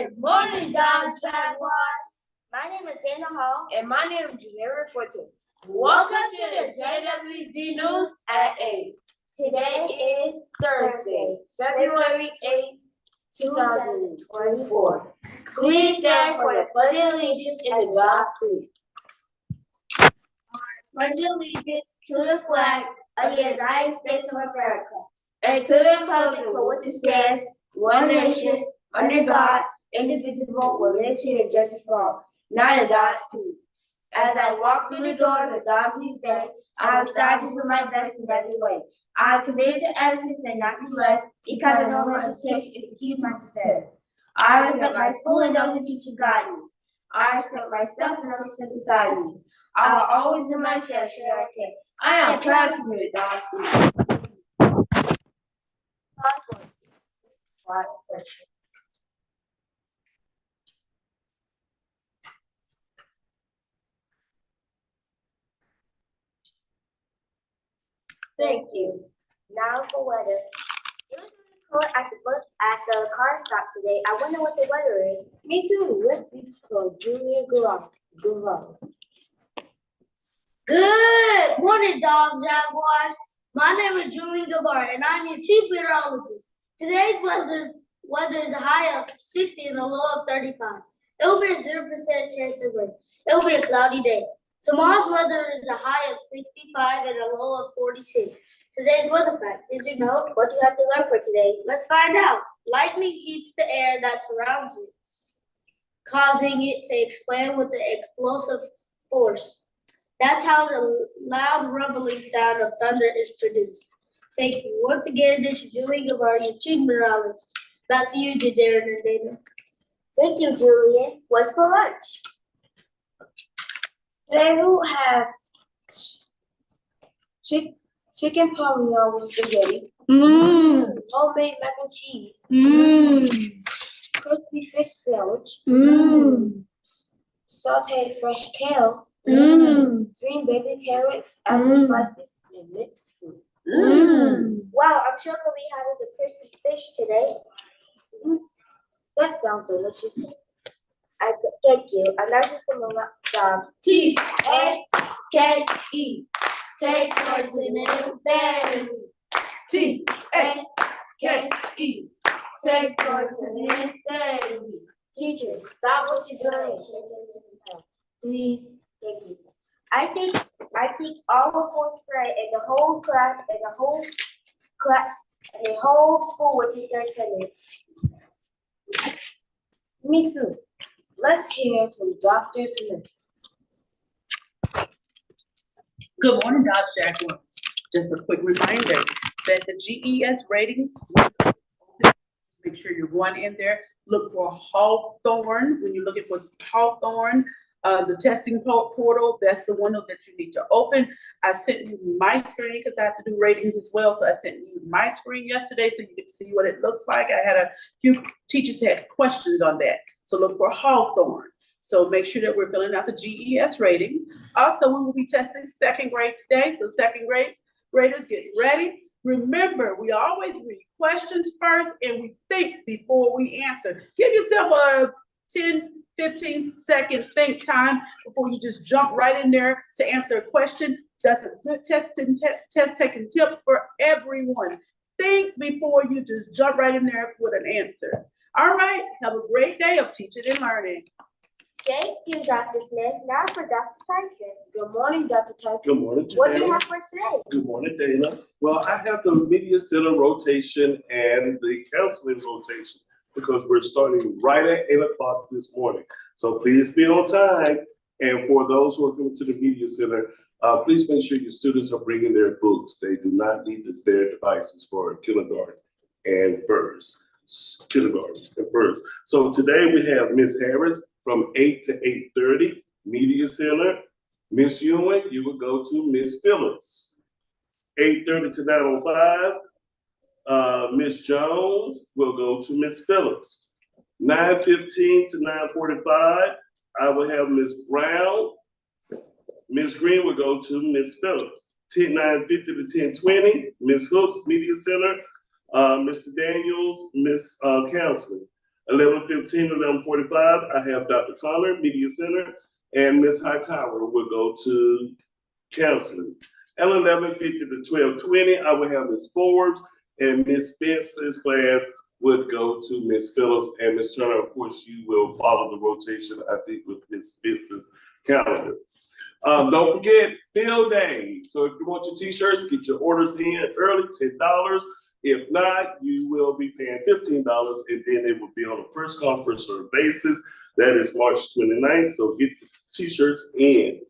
Good morning, Dodge Jaguars. My name is Dana Hall. And my name is Javier Forte. Welcome to the JWD News at 8. Today is Thursday, February 8th, 2024. Please stand for the Pledge of Allegiance and the God salute. Pledge allegiance to the flag of the United States of America And to the republic for which it stands, one nation, under God, indivisible, with liberty and justice for all. Not a God's creed. As I walk through the doors of God's day, I will strive to do my best in every way. I am committed to emphasis and not be less, because I know my education is the key to my success. I respect my school and those who teach and guide me. I respect myself and those who sit beside me. I will always do my share should I can. I am proud to be a God's student. Thank you. Now for weather. It was really cold at the car stop today. I wonder what the weather is. Me too. Let's see from Junior Garage. Good morning, Dog Jaguars. My name is Julian Gabar, and I'm your chief meteorologist. Today's weather is a high of 60 and a low of 35. It will be a 0% chance of rain. It will be a cloudy day. Tomorrow's weather is a high of 65 and a low of 46. Today's weather fact. Did you know? What do you have to learn for today? Let's find out. Lightning heats the air that surrounds it, causing it to expand with the explosive force. That's how the loud rumbling sound of thunder is produced. Thank you. Once again, this is Julie Gavar, your chief meteorologist. Back to you, Darren and Dana. Thank you, Julian. What's for lunch? Today we will have chicken parmesan with spaghetti, homemade mac and cheese, crispy fish sandwich, sauteed fresh kale, green baby carrots, apple slices, and mixed fruit. Wow, I'm sure we'll be having the crispy fish today. That sounds delicious. Thank you. Announcement from the jobs. T-A-K-E. Take for today. T-A-K-E. Take for today. Teachers, stop what you're doing and take it to the class. Please. Thank you. I think all of fourth grade and the whole class and the whole school will take their attendance. Me too. Let's hear from Dr. Smith. Good morning, Dodge Jaguars. Just a quick reminder that the GES ratings, make sure you're going in there. Look for Hawthorne. When you're looking for Hawthorne, the testing portal, that's the window that you need to open. I sent you my screen because I have to do ratings as well. So I sent you my screen yesterday so you can see what it looks like. I had a few teachers who had questions on that. So look for Hawthorne. So make sure that we're filling out the GES ratings. Also, we will be testing second grade today. So second grade graders, get ready. Remember, we always read questions first and we think before we answer. Give yourself a 10-15-second think time before you just jump right in there to answer a question. That's a good test taking tip for everyone. Think before you just jump right in there with an answer. All right, have a great day of teaching and learning. Thank you, Dr. Smith. Now for Dr. Tyson. Good morning, Dr. Tyson. Good morning, What do you Dana. have for us today? Good morning, Dana. Well, I have the media center rotation and the counseling rotation because we're starting right at 8 o'clock this morning. So please be on time. And for those who are going to the media center, please make sure your students are bringing their books. They do not need their devices for kindergarten and first. Kindergarten and first. So today we have Miss Harris from 8 to 8:30, media center. Miss Ewing, you would go to Miss Phillips. 8:30 to 9:05, Miss Jones will go to Miss Phillips. 9:15 to 9:45, I will have Miss Brown. Miss Green will go to Miss Phillips. 9:50 to 10:20, Miss Hooks, Media Center. Mr. Daniels, Miss Counseling. 11:15, 11:45, I have Dr. Connor, Media Center, and Ms. Hightower will go to counseling. At 11:50 to 12:20, I will have Ms. Forbes, and Ms. Spence's class would go to Ms. Phillips, and Ms. Turner, of course, you will follow the rotation, I think, with Ms. Spence's calendar. Don't forget field day. So if you want your t-shirts, get your orders in early, $10. If not, you will be paying $15, and then it will be on a first come, first served basis. That is March 29th, so get the t-shirts in.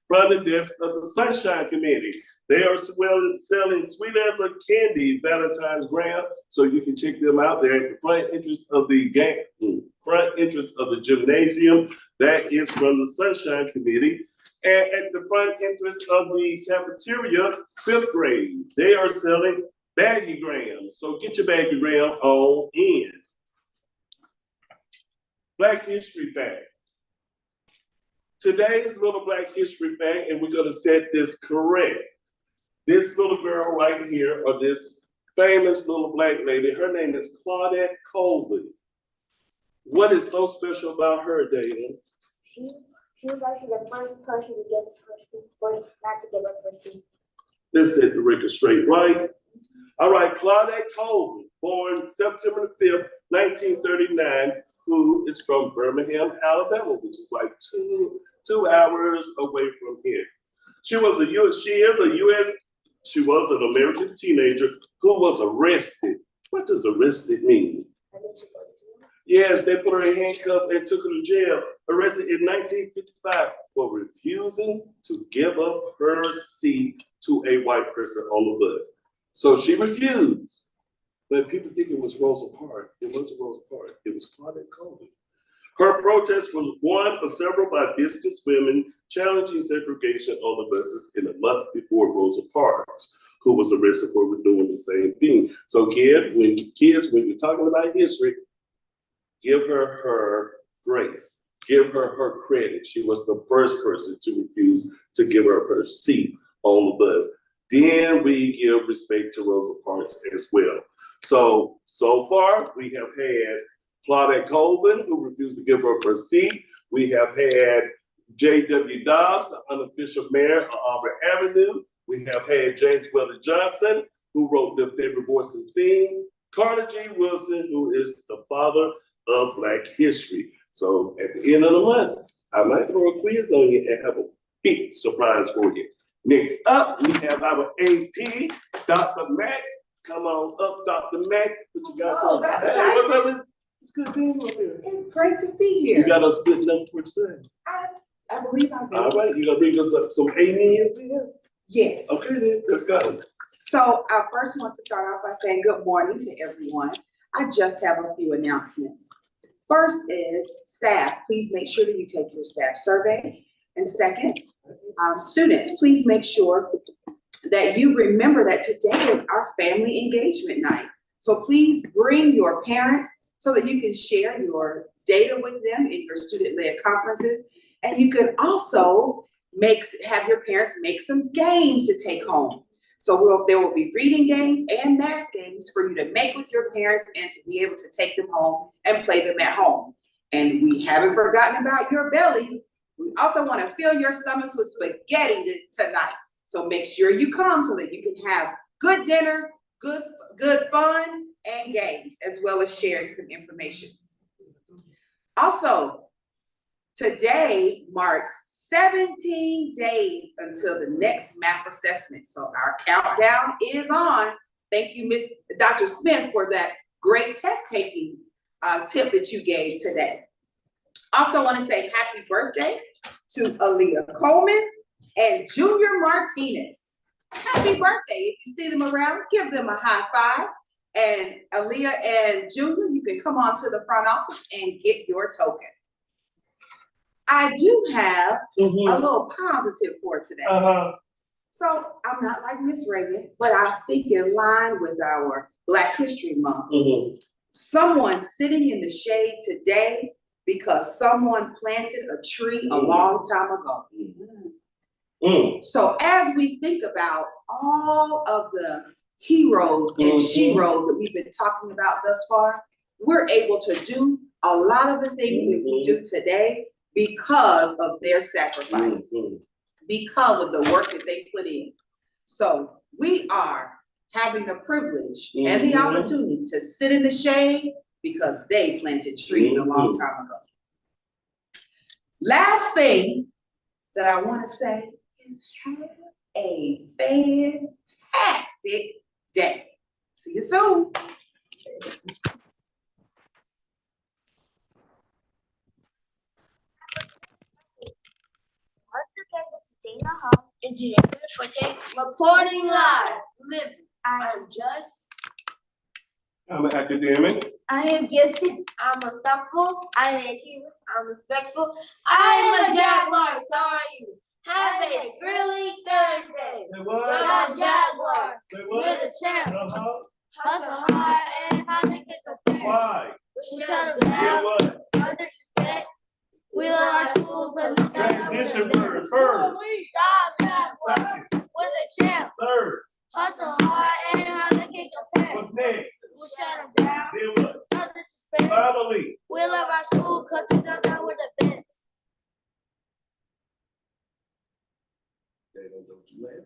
Front of the desk of the Sunshine Committee. They are selling Sweet as a Candy Valentine's Graham, so you can check them out there at the front entrance of the gymnasium. That is from the Sunshine Committee. And at the front entrance of the cafeteria, 5th grade, they are selling baggy grams. So get your baggy gram on in. Black History Fact. Today's little Black History Fact, and we're gonna set this correct. This little girl right here, or this famous little Black lady, her name is Claudette Colvin. What is so special about her, Dana? She was actually the first person to get the person not to give up her seat. Let's set the record straight, right? All right, Claudette Colvin, born September 5th, 1939, who is from Birmingham, Alabama, which is like two hours away from here. She was an American teenager who was arrested. What does arrested mean? Yes, they put her in handcuffs and took her to jail, arrested in 1955 for refusing to give up her seat to a white person on the bus. So she refused, but people think it was Rosa Parks. It wasn't Rosa Parks, it was Claudette Colvin. Her protest was one of several by business women challenging segregation on the buses in a month before Rosa Parks, who was arrested for doing the same thing. So kids, when you're talking about history, give her her grace. Give her her credit. She was the first person to refuse to give her her seat on the bus. Then we give respect to Rosa Parks as well. So far, we have had Claudette Colvin, who refused to give her her seat. We have had J.W. Dobbs, the unofficial mayor of Auburn Avenue. We have had James Weller Johnson, who wrote The Favorite Voice and Scene. Carter G. Wilson, who is the father of Black history. So at the end of the month, I might throw a quiz on you and have a big surprise for you. Next up, we have our AP, Dr. Mack. Come on up, Dr. Mack. What you got? Oh, Dr. Hey, what's Tyson. up? It's good seeing you up here. It's great to be You here. got us good enough for today. I believe I All do. right, you gonna bring us up some amens here? Yes. Okay then, let's go. So I first want to start off by saying good morning to everyone. I just have a few announcements. First is staff, please make sure that you take your staff survey. And second, students, please make sure that you remember that today is our family engagement night. So please bring your parents so that you can share your data with them in your student-led conferences. And you can also have your parents make some games to take home. So there will be reading games and math games for you to make with your parents and to be able to take them home and play them at home. And we haven't forgotten about your bellies. We also want to fill your stomachs with spaghetti tonight. So make sure you come so that you can have good dinner, good fun, and games, as well as sharing some information. Also, today marks 17 days until the next math assessment. So our countdown is on. Thank you, Miss Dr. Smith, for that great test taking tip that you gave today. Also want to say happy birthday to Aaliyah Coleman and Junior Martinez. Happy birthday. If you see them around, give them a high five. And Aaliyah and Junior, you can come on to the front office and get your token. I do have a little positive for today. So I'm not like Miss Reagan, but I think in line with our Black History Month. Someone sitting in the shade today because someone planted a tree a long time ago. So as we think about all of the heroes and sheroes that we've been talking about thus far, we're able to do a lot of the things that we do today because of their sacrifice, Mhm. because of the work that they put in. So we are having the privilege and the Mhm. opportunity to sit in the shade because they planted trees a long time ago. Last thing that I want to say is have a fantastic day. See you soon. Once again, this is Dana Hall. Engineer Forte, reporting live. Remember, I am just, I'm an academic. I am gifted, I'm unstoppable, I am an achiever, I'm respectful, I am a Jaguar, so are you. Have a thrilling Thursday. Say Go what? Jaguar, Say we're what? the champ. Uh-huh. Hustle hard and hard to get the pay. Why? We shut shut them them Say down, what? no disrespect. We love our school, cause we Transition words first. Jaguar, Second. we're the champ. Third. Hustle hard and hard to get the pay. What's next? We shut them down, Then what? no disrespect. Finally. We love our school, cause we know that we're the best. They don't do too late.